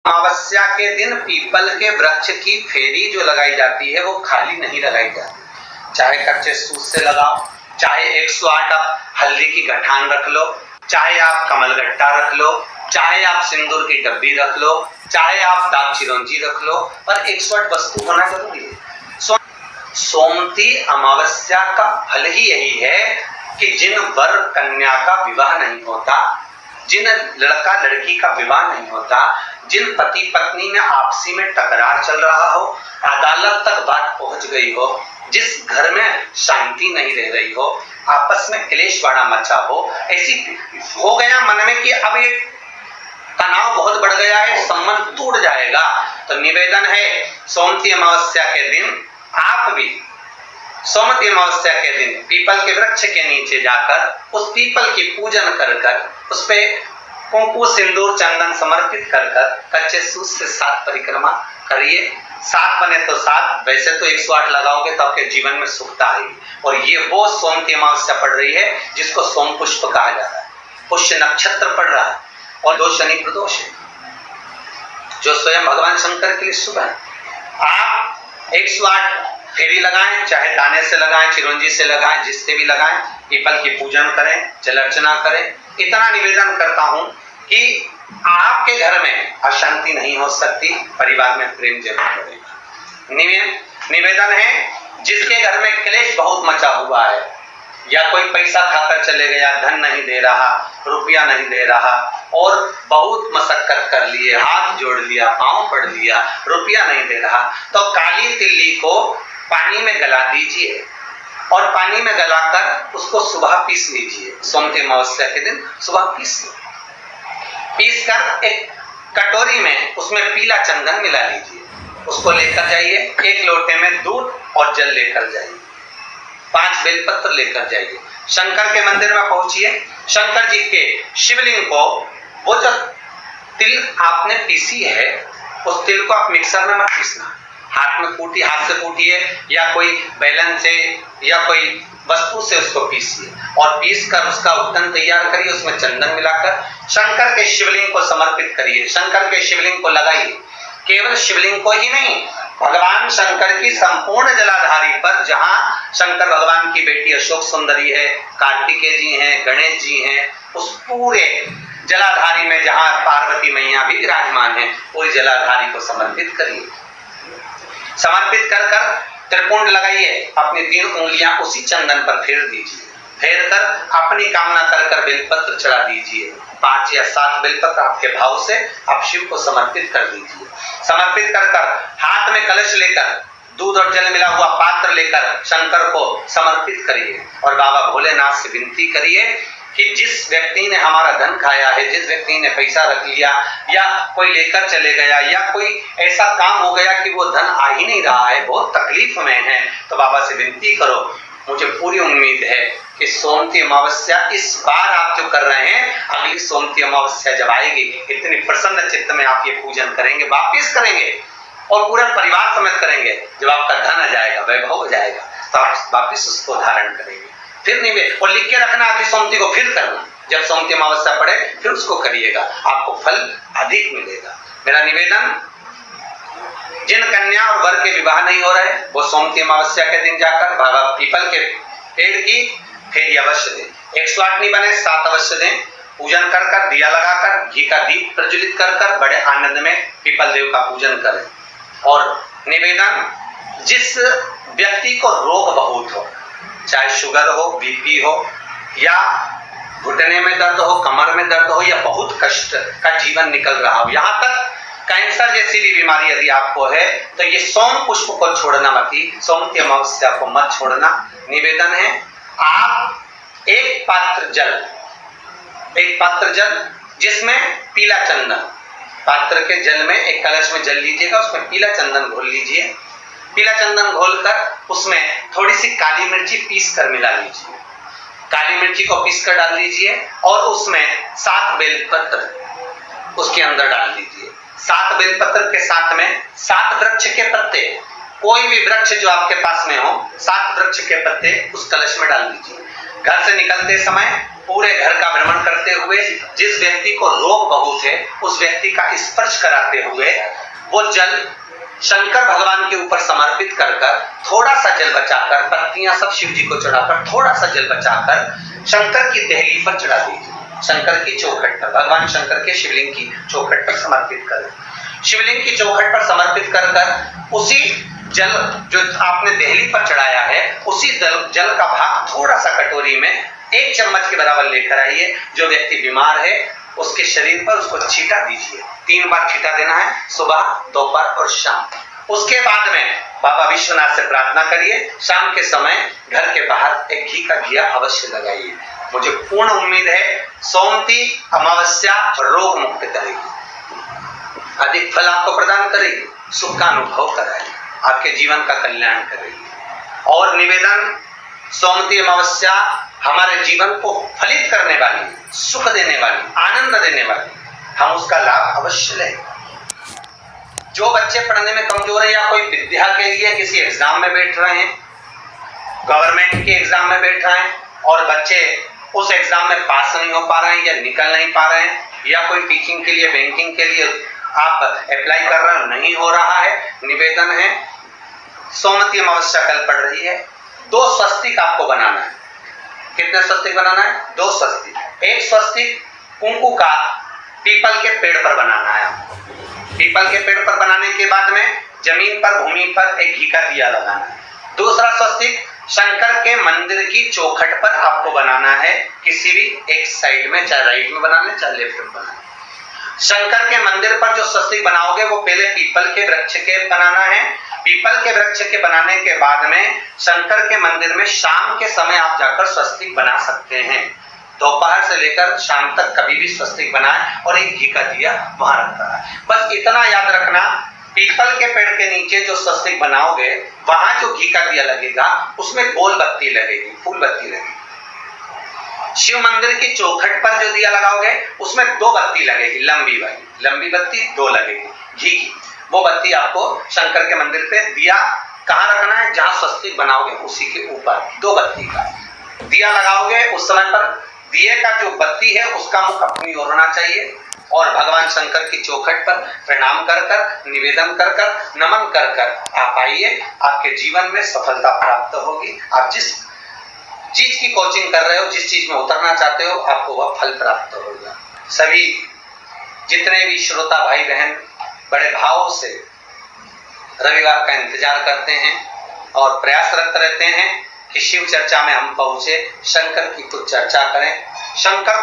अमावस्या के दिन पीपल के वृक्ष की फेरी जो लगाई जाती है वो खाली नहीं लगाई जाती। चाहे कच्चे सूत से लगाओ, चाहे 108 आप हल्दी की गठान रख लो, चाहे आप कमलगट्टा रख लो, चाहे आप सिंदूर की डब्बी रख लो, चाहे आप दाग चिरौंजी रख लो, पर 108 वस्तु होना जरूरी है। सोमती अमावस्या का फल ही यही है कि जिन वर कन्या का विवाह नहीं होता, जिन लड़का लड़की का विवाह नहीं होता, जिन पति पत्नी में आपसी में टकरार चल रहा हो, अदालत तक बात पहुंच गई हो, जिस घर में शांति नहीं रह रही हो, आपस में क्लेश बड़ा मचा हो, ऐसी हो गया मन में कि अब ये तनाव बहुत बढ़ गया है, संबंध टूट जाएगा, तो निवेदन है सोमती अमावस्या के दिन आप भी सोमती अमावस्या के दिन पीपल के वृक्ष के नीचे जाकर उस पीपल की पूजन कर कर उस पे कुंकु सिंदूर चंदन समर्पित कर कर कच्चे सूत से 7 परिक्रमा करिए। 7 बने तो 7, वैसे तो 108 लगाओगे तो आपके जीवन में सुखता आएगी। और ये वो सोमती अमावस्या पड़ रही है जिसको सोम पुष्प कहा जाता है। पुष्य नक्षत्र पड़ रहा है और 2 शनि प्रदोष है जो स्वयं भगवान शंकर के लिए शुभ है। आप 108 फेरी लगाएं, चाहे दाने से लगाएं, चिरौंजी से लगाएं, जिससे भी लगाएं, पीपल की पूजन करें, जल अर्चना करें। इतना निवेदन करता हूं कि आपके घर में अशांति नहीं हो सकती, परिवार में प्रेम जरूर बढ़ेगा। निवेदन है जिसके घर में क्लेश बहुत मचा हुआ है, या कोई पैसा खाकर चले गया, धन नहीं दे रहा, रुपया नहीं दे रहा, और बहुत मशक्कत कर लिए, हाथ जोड़ लिया, पांव पड़ लिया, रुपया नहीं दे रहा, तो काली तिल्ली को पानी में गला दीजिए और पानी में गलाकर उसको सुबह पीस लीजिए। सोमती अमावस्या के दिन सुबह पीस कर एक कटोरी में उसमें पीला चंदन मिला लीजिए, उसको लेकर जाइए। 1 लोटे में दूध और जल लेकर जाइए, 5 बेलपत्र लेकर जाइए, शंकर के मंदिर में पहुंचिए। शंकर जी के शिवलिंग को वो जो तिल आपने पीसी है उस तिल को आप मिक्सर में मत पीसना, हाथ से कूटिए या कोई बेलन से या कोई वस्तु से उसको पीसिए और पीस कर उसका उत्तन तैयार करिए, उसमें चंदन मिलाकर शंकर के शिवलिंग को समर्पित करिए। शंकर के शिवलिंग को लगाइए, केवल शिवलिंग को ही नहीं, भगवान शंकर की संपूर्ण जलाधारी पर, जहां शंकर भगवान की बेटी अशोक सुंदरी है, कार्तिकेय जी हैं, गणेश जी हैं, उस पूरे जलाधारी में जहां पार्वती मैया भी विराजमान है, पूरी जलाधारी को समर्पित करिए। समर्पित कर कर त्रिपुंड लगाइए, अपनी 3 उंगलियां उसी चंदन पर फेर दीजिए, फेर कर अपनी कामना कर कर बेलपत्र चढ़ा दीजिए। 5 या 7 बेलपत्र आपके भाव से आप शिव को समर्पित कर दीजिए। समर्पित कर कर हाथ में कलश लेकर दूध और जल मिला हुआ पात्र लेकर शंकर को समर्पित करिए और बाबा भोलेनाथ से विनती करिए कि जिस व्यक्ति ने हमारा धन खाया है, जिस व्यक्ति ने पैसा रख लिया या कोई लेकर चले गया या कोई ऐसा काम हो गया कि वो धन आ ही नहीं रहा है, बहुत तकलीफ में है, तो बाबा से विनती करो। मुझे पूरी उम्मीद है कि सोमती अमावस्या इस बार आप जो कर रहे हैं, अगली सोमती अमावस्या जब आएगी, इतनी प्रसन्न चित्त में आप ये पूजन करेंगे, वापिस करेंगे और पूरा परिवार समेत करेंगे। जब आपका धन आ जाएगा, वैभव हो जाएगा, तो आप वापिस उसको धारण करेंगे। फिर नहीं और लिख के रखना, अगली सोमती को फिर करना, जब सोमती अमावस्या पड़े फिर उसको करिएगा, आपको फल अधिक मिलेगा। मेरा निवेदन, जिन कन्या और वर के विवाह नहीं हो रहे, वो सोमती अमावस्या के दिन जाकर बाबा पीपल के पेड़ की फेरी अवश्य दें। 108 नहीं बने 7 अवश्य दें। पूजन कर कर, दिया लगाकर, घी का दीप प्रज्वलित कर कर बड़े आनंद में पीपल देव का पूजन करें। और निवेदन, जिस व्यक्ति को रोग बहुत हो, चाहे शुगर हो, बीपी हो, या घुटने में दर्द हो, कमर में दर्द हो, या बहुत कष्ट का जीवन निकल रहा हो, यहाँ तक कैंसर जैसी भी बीमारी यदि आपको है, तो ये सोम पुष्प को छोड़ना मत, सोमती अमावस्या को मत छोड़ना। निवेदन है, आप एक पात्र जल जिसमें पीला चंदन, पात्र के जल में एक कलश में जल लीजिएगा, उसमें पीला चंदन घोल लीजिए। पीला चंदन घोलकर उसमें थोड़ी सी काली मिर्ची पीस कर मिला लीजिए, काली मिर्ची को पीस कर डाल लीजिए और उसमें 7 बेलपत्र उसके अंदर डाल दीजिए। 7 बेलपत्र के साथ में 7 वृक्ष के पत्ते, कोई भी वृक्ष जो आपके पास में हो, 7 वृक्ष के पत्ते उस कलश में डाल दीजिए। घर से निकलते समय पूरे घर का भ्रमण करते हुए जिस व्यक्ति को रोग बहुत है उस व्यक्ति का स्पर्श कराते हुए वो जल शंकर भगवान के ऊपर समर्पित कर थोड़ा सा जल बचाकर, पत्तियां सब शिव जी को चढ़ाकर थोड़ा सा जल बचाकर शंकर की देहली पर चढ़ा दीजिए, शंकर की चौखट पर, भगवान शंकर के शिवलिंग की चौखट पर समर्पित करें। शिवलिंग की चौखट पर समर्पित कर उसी जल जो आपने देहली पर चढ़ाया है उसी जल का भाग थोड़ा सा कटोरी में 1 चम्मच के बराबर लेकर आइए। जो व्यक्ति बीमार है उसके शरीर पर उसको छींटा दीजिए, 3 बार छींटा देना है, सुबह, दोपहर और शाम। उसके बाद में बाबा विश्वनाथ से प्रार्थना करिए, शाम के समय घर के बाहर एक घी का दिया अवश्य लगाइए। मुझे पूर्ण उम्मीद है सोमती अमावस्या रोग मुक्त करेगी, अधिक फल आपको प्रदान करेगी, सुख का अनुभव कराएगी, आपके जीवन का कल्याण करेगी। और निवेदन, सोमती अमावस्या हमारे जीवन को फलित करने वाली, सुख देने वाली, आनंद देने वाली, हम उसका लाभ अवश्य लें। जो बच्चे पढ़ने में कमजोर है या कोई विद्या के लिए किसी एग्जाम में बैठ रहे हैं, गवर्नमेंट के एग्जाम में बैठ रहे हैं और बच्चे उस एग्जाम में पास नहीं हो पा रहे हैं या निकल नहीं पा रहे हैं, या कोई टीचिंग के लिए, बैंकिंग के लिए आप अप्लाई कर रहे हो, नहीं हो रहा है, निवेदन है सोमती अमावस्या कल पड़ रही है, 2 स्वस्तिक आपको बनाना है। कितने स्वस्तिक बनाना है? 2 स्वस्तिक। एक स्वस्तिक कुंकू का पीपल के पेड़ पर बनाना है आपको। पीपल के पेड़ पर बनाने के बाद में जमीन पर, भूमि पर एक घी का दिया लगाना है। दूसरा स्वस्तिक शंकर के मंदिर की चौखट पर आपको बनाना है, किसी भी एक साइड में, चाहे राइट में बना ले चाहे लेफ्ट में बना ले। शंकर के मंदिर पर जो स्वस्तिक बनाओगे वो पहले पीपल के वृक्ष के बनाना है। पीपल के वृक्ष के बनाने के बाद में शंकर के मंदिर में शाम के समय आप जाकर स्वस्तिक बना सकते हैं। दोपहर से लेकर शाम तक कभी भी स्वस्तिक बनाएं और एक घी का दिया वहां रखता है। बस इतना याद रखना, पीपल के पेड़ के नीचे जो स्वस्तिक बनाओगे वहां जो घी का दिया लगेगा उसमें गोल बत्ती लगेगी, फूल बत्ती लगेगी। शिव मंदिर की चौखट पर जो दिया लगाओगे उसमें 2 बत्ती लगेगी, लंबी वाली, लंबी बत्ती 2 लगेगी घी की। वो बत्ती आपको शंकर के मंदिर पे दिया कहाँ रखना है? जहां स्वस्तिक बनाओगे उसी के ऊपर 2 बत्ती का दिया लगाओगे। उस समय पर दिए का जो बत्ती है उसका मुख अपनी ओर होना चाहिए और भगवान शंकर की चौखट पर प्रणाम कर कर, निवेदन कर कर, नमन कर कर आप आइए। आपके जीवन में सफलता प्राप्त होगी। आप जिस चीज की कोचिंग कर रहे हो, जिस चीज में उतरना चाहते हो, आपको वह फल प्राप्त होगा। सभी जितने भी श्रोता भाई बहन बड़े भाव से रविवार का इंतजार करते हैं और प्रयासरत रहते हैं कि शिव चर्चा में हम पहुंचे, शंकर की कुछ चर्चा करें, शंकर